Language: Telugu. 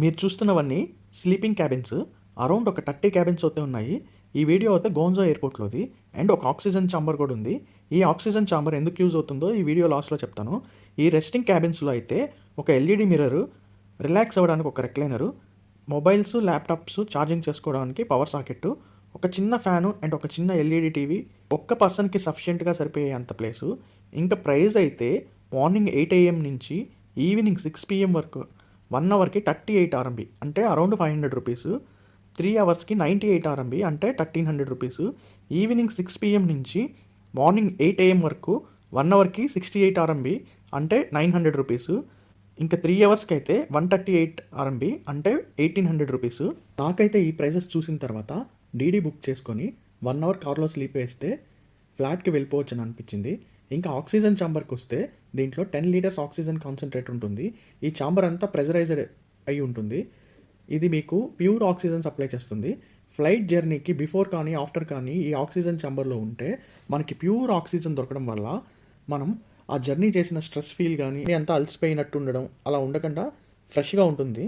మీరు చూస్తున్నవన్నీ స్లీపింగ్ క్యాబిన్స్. అరౌండ్ ఒక 30 క్యాబిన్స్ అయితే ఉన్నాయి. ఈ వీడియో అయితే గోంజా ఎయిర్‌పోర్ట్‌లోది. అండ్ ఒక ఆక్సిజన్ ఛాంబర్ కూడా ఉంది. ఈ ఆక్సిజన్ ఛాంబర్ ఎందుకు యూజ్ అవుతుందో ఈ వీడియో లాస్ట్‌లో చెప్తాను. ఈ రెస్టింగ్ క్యాబిన్స్‌లో అయితే ఒక ఎల్ఈడీ మిర్రరు, రిలాక్స్ అవ్వడానికి ఒక రెక్లైనరు, మొబైల్స్, ల్యాప్‌టాప్స్ ఛార్జింగ్ చేసుకోవడానికి పవర్ సాకెట్టు, ఒక చిన్న ఫ్యాను అండ్ ఒక చిన్న ఎల్ఈడీ టీవీ. ఒక్క పర్సన్‌కి సఫిషియెంట్‌గా సరిపోయే అంత ప్లేసు. ఇంకా ప్రైస్ అయితే మార్నింగ్ 8 AM నుంచి ఈవినింగ్ 6 PM వరకు 1 అవర్‌కి 38 RMB అంటే అరౌండ్ 500 రూపీస్. 3 అవర్స్‌కి 98 RMB అంటే 1300 రూపీస్. ఈవినింగ్ 6 PM నుంచి మార్నింగ్ 8 AM వరకు 1 అవర్‌కి 68 RMB అంటే 900 రూపీస్. ఇంకా 3 అవర్స్‌కి అయితే 138 RMB అంటే 1800 రూపీస్. నాకైతే ఈ ప్రైజెస్ చూసిన తర్వాత డీడీ బుక్ చేసుకొని 1 అవర్ కార్లో స్లీప్ వేస్తే ఫ్లాట్‌కి వెళ్ళిపోవచ్చని అనిపించింది. ఇంకా ఆక్సిజన్ ఛాంబర్‌కి వస్తే దీంట్లో 10 లీటర్స్ ఆక్సిజన్ కాన్సంట్రేటర్ ఉంటుంది. ఈ ఛాంబర్ అంతా ప్రెజరైజ్డ్ అయి ఉంటుంది. ఇది మీకు ప్యూర్ ఆక్సిజన్ సప్లై చేస్తుంది. ఫ్లైట్ జర్నీకి బిఫోర్ కానీ ఆఫ్టర్ కానీ ఈ ఆక్సిజన్ ఛాంబర్లో ఉంటే మనకి ప్యూర్ ఆక్సిజన్ దొరకడం వల్ల మనం ఆ జర్నీ చేసిన స్ట్రెస్ ఫీల్ కానీ అంతా అలసిపోయినట్టు ఉండడం అలా ఉండకుండా ఫ్రెష్గా ఉంటుంది.